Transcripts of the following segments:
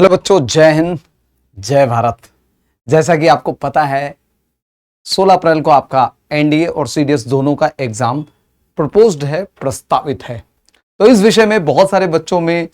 Hello बच्चों, जय हिंद, जय भारत। जैसा कि आपको पता है 16 अप्रैल को आपका एनडीए और सीडीएस दोनों का एग्जाम प्रपोज्ड है, प्रस्तावित है। तो इस विषय में बहुत सारे बच्चों में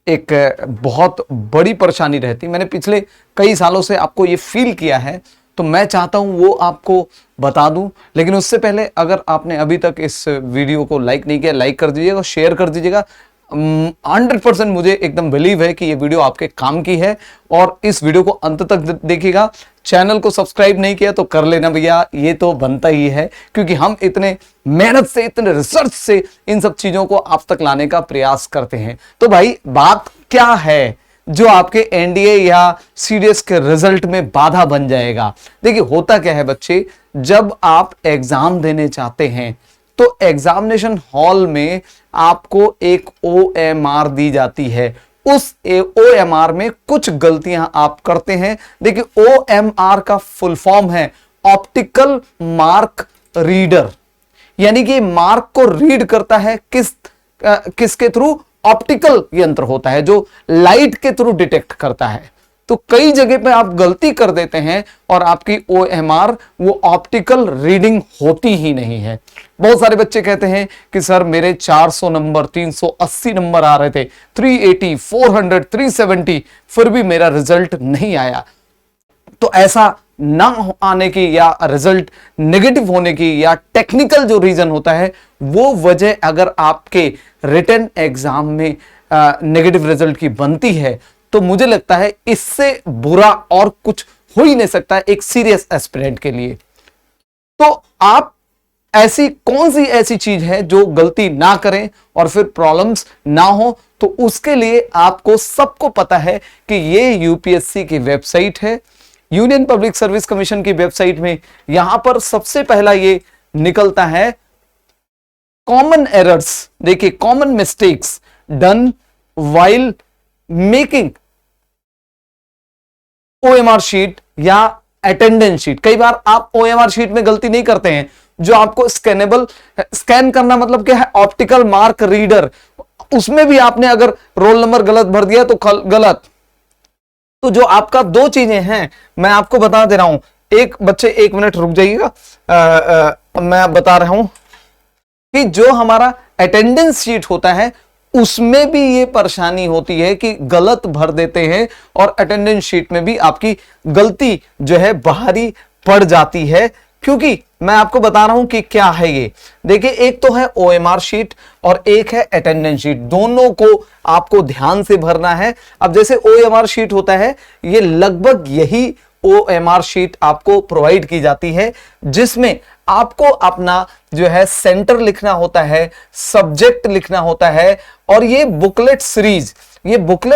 एक बहुत बड़ी परेशानी रहती। मैंने पिछले कई सालों से आपको ये फील किया है, तो मैं चाहता हूं वो आपको बता दूं। लेकिन उससे पहले अगर आपने अभी तक इस वीडियो को लाइक नहीं किया, लाइक कर दीजिएगा, शेयर कर दीजिएगा। 100% मुझे एकदम बिलीव है कि ये वीडियो आपके काम की है और इस वीडियो को अंत तक देखिएगा। चैनल को सब्सक्राइब नहीं किया तो कर लेना भैया, ये तो बनता ही है, क्योंकि हम इतने मेहनत से, इतने रिसर्च से इन सब चीजों को आप तक लाने का प्रयास करते हैं। तो भाई बात क्या है जो आपके एनडीए या सीडीएस के रिजल्ट में बाधा बन जाएगा? देखिए होता क्या है बच्चे, जब आप एग्जाम देने चाहते हैं तो एग्जामिनेशन हॉल में आपको एक OMR दी जाती है। उस OMR में कुछ गलतियां आप करते हैं। देखिए OMR का फुल फॉर्म है ऑप्टिकल मार्क रीडर, यानी कि मार्क को रीड करता है किसके थ्रू? ऑप्टिकल यंत्र होता है जो लाइट के थ्रू डिटेक्ट करता है। तो कई जगह पे आप गलती कर देते हैं और आपकी OMR वो ऑप्टिकल रीडिंग होती ही नहीं है। बहुत सारे बच्चे कहते हैं कि सर मेरे 400 नंबर, 380 नंबर आ रहे थे, 380, 400, 370, फिर भी मेरा रिजल्ट नहीं आया। तो ऐसा ना आने की या रिजल्ट नेगेटिव होने की या टेक्निकल जो रीजन होता है वो वजह अगर आपके रिटन एग्जाम में नेगेटिव रिजल्ट की बनती है तो मुझे लगता है इससे बुरा और कुछ हो ही नहीं सकता एक सीरियस एस्पिरेंट के लिए। तो आप ऐसी कौन सी ऐसी चीज है जो गलती ना करें और फिर प्रॉब्लम्स ना हो? तो उसके लिए आपको सबको पता है कि ये यूपीएससी की वेबसाइट है, यूनियन पब्लिक सर्विस कमीशन की वेबसाइट में यहां पर सबसे पहला ये निकलता है कॉमन एरर्स। देखिए common mistakes done while making OMR sheet या अटेंडेंस शीट। कई बार आप OMR शीट में गलती नहीं करते हैं, जो आपको स्कैन करना मतलब क्या है? Optical mark reader. उसमें भी आपने अगर रोल नंबर गलत भर दिया तो गलत। तो जो आपका दो चीजें हैं मैं आपको बता दे रहा हूं। एक बच्चे 1 मिनट रुक जाइएगा, मैं बता रहा हूं कि जो हमारा अटेंडेंस शीट होता है उसमें भी ये परेशानी होती है कि गलत भर देते हैं और अटेंडेंस शीट में भी आपकी गलती जो है बाहरी पड़ जाती है। क्योंकि मैं आपको बता रहा हूं कि क्या है ये। देखिए एक तो है OMR शीट और एक है अटेंडेंस शीट, दोनों को आपको ध्यान से भरना है। अब जैसे OMR शीट होता है ये लगभग यही OMR शीट आपको प्रोवाइड की जाती है, जिसमें आपको अपना जो है सेंटर लिखना होता है, सब्जेक्ट लिखना होता है और ये बुकलेट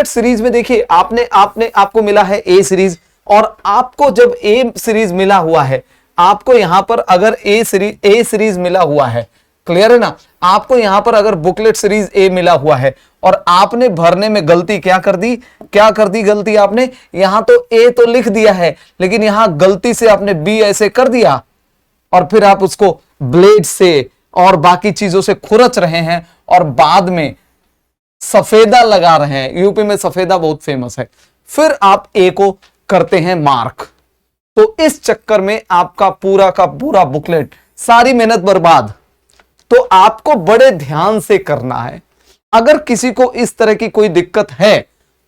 सीरीज में देखिए आपको मिला है A सीरीज और आपको जब A सीरीज मिला हुआ है, आपको यहां पर अगर A सीरीज मिला हुआ है, क्लियर है ना? आपको यहां पर अगर बुकलेट सीरीज A मिला हुआ है और आपने भरने में गलती क्या कर दी गलती आपने यहां तो A तो लिख दिया है लेकिन यहां गलती से आपने B ऐसे कर दिया और फिर आप उसको ब्लेड से और बाकी चीजों से खुरच रहे हैं और बाद में सफेदा लगा रहे हैं। यूपी में सफेदा बहुत फेमस है। फिर आप A को करते हैं मार्क, तो इस चक्कर में आपका पूरा का पूरा बुकलेट, सारी मेहनत बर्बाद। तो आपको बड़े ध्यान से करना है। अगर किसी को इस तरह की कोई दिक्कत है,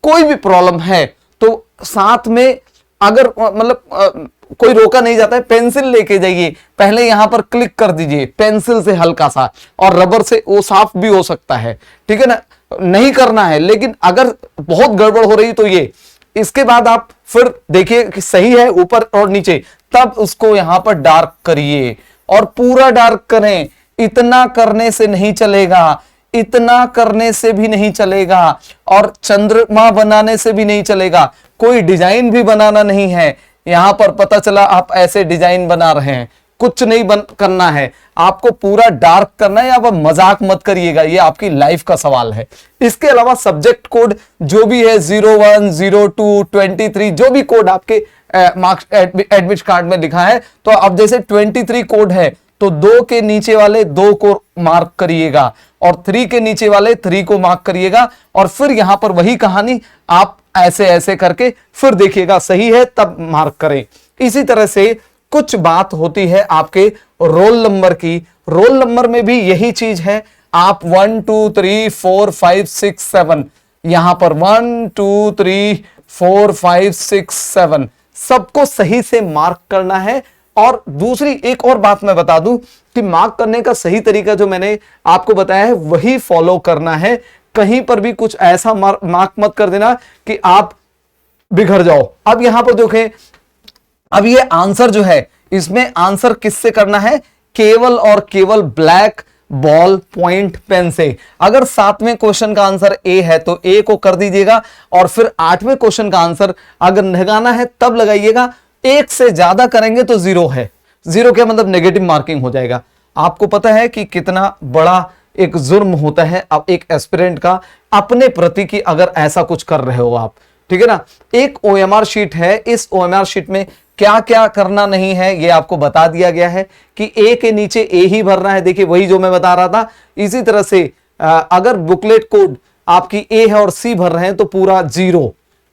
कोई भी प्रॉब्लम है, तो साथ में अगर मतलब कोई रोका नहीं जाता है, पेंसिल लेके जाइए, पहले यहां पर क्लिक कर दीजिए पेंसिल से हल्का सा, और रबर से वो साफ भी हो सकता है, ठीक है ना? नहीं करना है, लेकिन अगर बहुत गड़बड़ हो रही तो ये, इसके बाद आप फिर देखिए कि सही है ऊपर और नीचे, तब उसको यहां पर डार्क करिए और पूरा डार्क करें। इतना करने से नहीं चलेगा, इतना करने से भी नहीं चलेगा और चंद्रमा बनाने से भी नहीं चलेगा। कोई डिजाइन भी बनाना नहीं है। यहां पर पता चला आप ऐसे डिजाइन बना रहे हैं, कुछ नहीं करना है, आपको पूरा डार्क करना है। आप मजाक मत करिएगा, ये आपकी लाइफ का सवाल है। इसके अलावा सब्जेक्ट कोड जो भी है 01, 02, 23, जो भी कोड आपके मार्क्स एडमिट कार्ड में लिखा है, तो अब जैसे 23 कोड है तो 2 के नीचे वाले 2 को मार्क करिएगा और 3 के नीचे वाले 3 को मार्क करिएगा और फिर यहां पर वही कहानी आप ऐसे ऐसे करके फिर देखिएगा सही है तब मार्क करें। इसी तरह से कुछ बात होती है आपके रोल नंबर की। रोल नंबर में भी यही चीज है, आप 1 2 3 4 5 6 7 यहां पर 1 2 3 4 5 6 7 सबको सही से मार्क करना है। और दूसरी एक और बात मैं बता दूं कि मार्क करने का सही तरीका जो मैंने आपको बताया है वही फॉलो करना है। कहीं पर भी कुछ ऐसा मार्क मत कर देना कि आप बिगड़ जाओ। अब यहां पर देखें, अब ये आंसर जो है इसमें आंसर किससे करना है, केवल और केवल ब्लैक बॉल पॉइंट पेन से। अगर 7वें क्वेश्चन का आंसर ए है तो ए को कर दीजिएगा और फिर 8वें क्वेश्चन का आंसर अगर लगाना है तब लगाइएगा। 1 से ज्यादा करेंगे तो 0 है। 0 क्या मतलब नेगेटिव मार्किंग हो जाएगा। आपको पता है कि कितना बड़ा एक जुर्म होता है अब एक एस्पिरेंट का अपने प्रति की अगर ऐसा कुछ कर रहे हो आप, ठीक है ना। एक OMR शीट है, इस OMR शीट में क्या क्या करना नहीं है ये आपको बता दिया गया है कि ए के नीचे ए ही भरना है। देखिए वही जो मैं बता रहा था। इसी तरह से अगर बुकलेट कोड आपकी ए है और सी भर रहे हैं तो पूरा 0,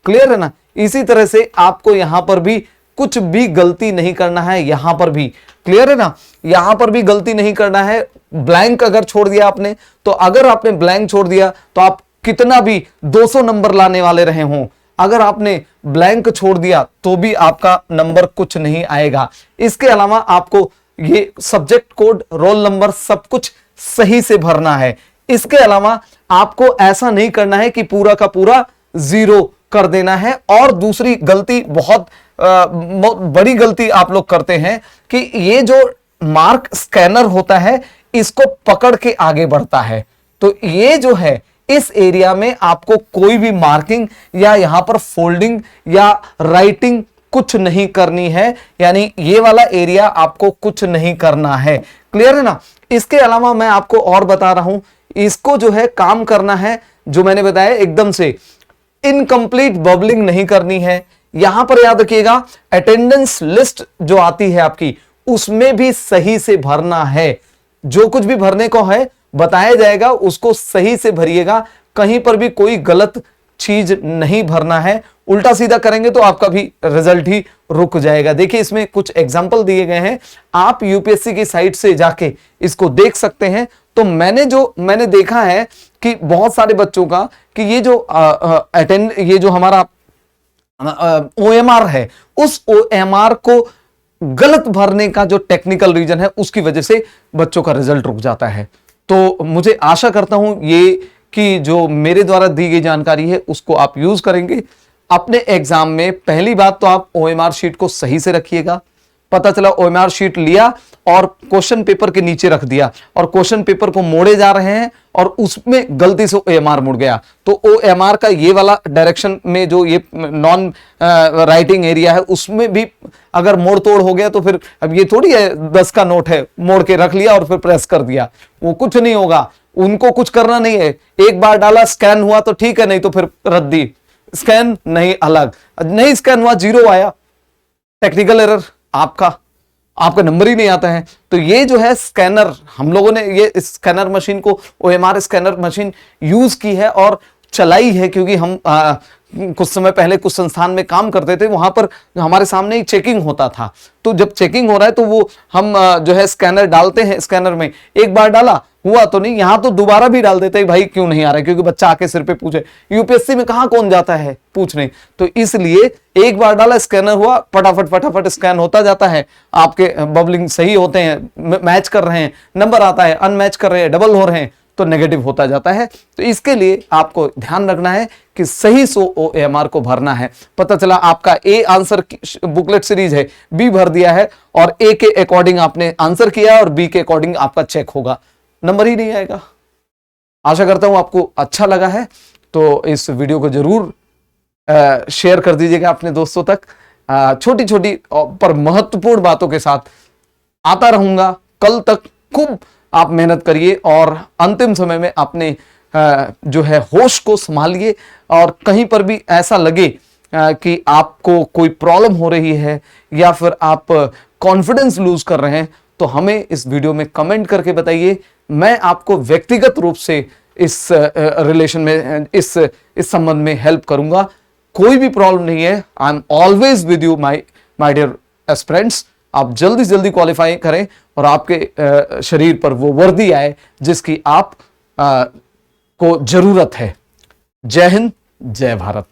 क्लियर है ना। इसी तरह से आपको यहां पर भी कुछ भी गलती नहीं करना है, यहां पर भी क्लियर है ना, यहां पर भी गलती नहीं करना है। ब्लैंक अगर छोड़ दिया आपने तो अगर आपने ब्लैंक छोड़ दिया तो आप कितना भी 200 नंबर लाने वाले रहे हों, अगर आपने ब्लैंक छोड़ दिया तो भी आपका नंबर कुछ नहीं आएगा। इसके अलावा आपको ये सब्जेक्ट कोड, रोल नंबर सब कुछ सही से भरना है। इसके अलावा आपको ऐसा नहीं करना है कि पूरा का पूरा 0 कर देना है। और दूसरी गलती, बहुत बड़ी गलती आप लोग करते हैं कि ये जो मार्क स्कैनर होता है इसको पकड़ के आगे बढ़ता है। तो ये जो है इस एरिया में आपको कोई भी मार्किंग या यहां पर फोल्डिंग या राइटिंग कुछ नहीं करनी है, यानी ये वाला एरिया आपको कुछ नहीं करना है, क्लियर है ना। इसके अलावा मैं आपको और बता रहा हूं, इसको जो है काम करना है जो मैंने बताया एकदम से इनकम्प्लीट बबलिंग नहीं करनी है। यहां पर याद रखिएगा अटेंडेंस लिस्ट जो आती है आपकी उसमें भी सही से भरना है। जो कुछ भी भरने को है बताया जाएगा उसको सही से भरिएगा, कहीं पर भी कोई गलत चीज नहीं भरना है। उल्टा सीधा करेंगे तो आपका भी रिजल्ट ही रुक जाएगा। देखिए इसमें कुछ एग्जाम्पल दिए गए हैं, आप यूपीएससी की साइट से जाके इसको देख सकते हैं। तो मैंने देखा है कि बहुत सारे बच्चों का कि ये जो हमारा OMR है उस OMR को गलत भरने का जो टेक्निकल रीजन है उसकी वजह से बच्चों का रिजल्ट रुक जाता है। तो मुझे आशा करता हूं ये कि जो मेरे द्वारा दी गई जानकारी है उसको आप यूज करेंगे अपने एग्जाम में। पहली बात तो आप OMR शीट को सही से रखिएगा। पता चला OMR शीट लिया और क्वेश्चन पेपर के नीचे रख दिया और क्वेश्चन पेपर को मोड़े जा रहे हैं और उसमें गलती से OMR मुड़ गया, तो OMR का ये वाला डायरेक्शन में जो ये नॉन राइटिंग एरिया है उसमें भी अगर मोड़ तोड़ हो गया तो फिर अब ये थोड़ी है 10 का नोट है मोड़ के रख लिया और फिर प्रेस कर दिया, वो कुछ नहीं होगा। उनको कुछ करना नहीं है, एक बार डाला स्कैन हुआ तो ठीक है, नहीं तो फिर रद्दी, स्कैन नहीं अलग, नहीं स्कैन हुआ 0 आया, टेक्निकल एरर, आपका नंबर ही नहीं आता है। तो ये जो है स्कैनर, हम लोगों ने ये स्कैनर मशीन को OMR स्कैनर मशीन यूज की है और चलाई है, क्योंकि हम कुछ समय पहले कुछ संस्थान में काम करते थे, वहां पर हमारे सामने ही चेकिंग होता था। तो जब चेकिंग हो रहा है तो वो हम जो है स्कैनर डालते हैं, स्कैनर में एक बार डाला हुआ तो नहीं, यहां तो दोबारा भी डाल देते हैं, भाई क्यों नहीं आ रहा है, क्योंकि बच्चा आके सिर पे पूछे। यूपीएससी में कहां कौन जाता है पूछने, तो इसलिए एक बार डाला स्कैनर हुआ, फटाफट स्कैन होता जाता है, आपके बबलिंग सही होते हैं, मैच कर रहे हैं, नंबर आता है, अनमैच कर रहे हैं, डबल हो रहे हैं तो नेगेटिव होता जाता है। तो इसके लिए आपको ध्यान रखना है कि सही OMR को भरना है। पता चला आपका ए आंसर बुकलेट सीरीज है, बी भर दिया है और ए के अकॉर्डिंग आपने आंसर किया और बी के अकॉर्डिंग आपका चेक होगा, नंबर ही नहीं आएगा। आशा करता हूं आपको अच्छा लगा है, तो इस वीडियो को जरूर शेयर कर दीजिएगा अपने दोस्तों तक। छोटी छोटी पर महत्वपूर्ण बातों के साथ आता रहूंगा। कल तक खूब आप मेहनत करिए और अंतिम समय में अपने जो है होश को संभालिए, और कहीं पर भी ऐसा लगे कि आपको कोई प्रॉब्लम हो रही है या फिर आप कॉन्फिडेंस लूज कर रहे हैं तो हमें इस वीडियो में कमेंट करके बताइए। मैं आपको व्यक्तिगत रूप से इस रिलेशन में, इस संबंध में हेल्प करूंगा। कोई भी प्रॉब्लम नहीं है, I am always with you my dear aspirants. आप जल्दी जल्दी क्वालिफाई करें और आपके शरीर पर वो वर्दी आए जिसकी आप को जरूरत है। जय हिंद, जय भारत।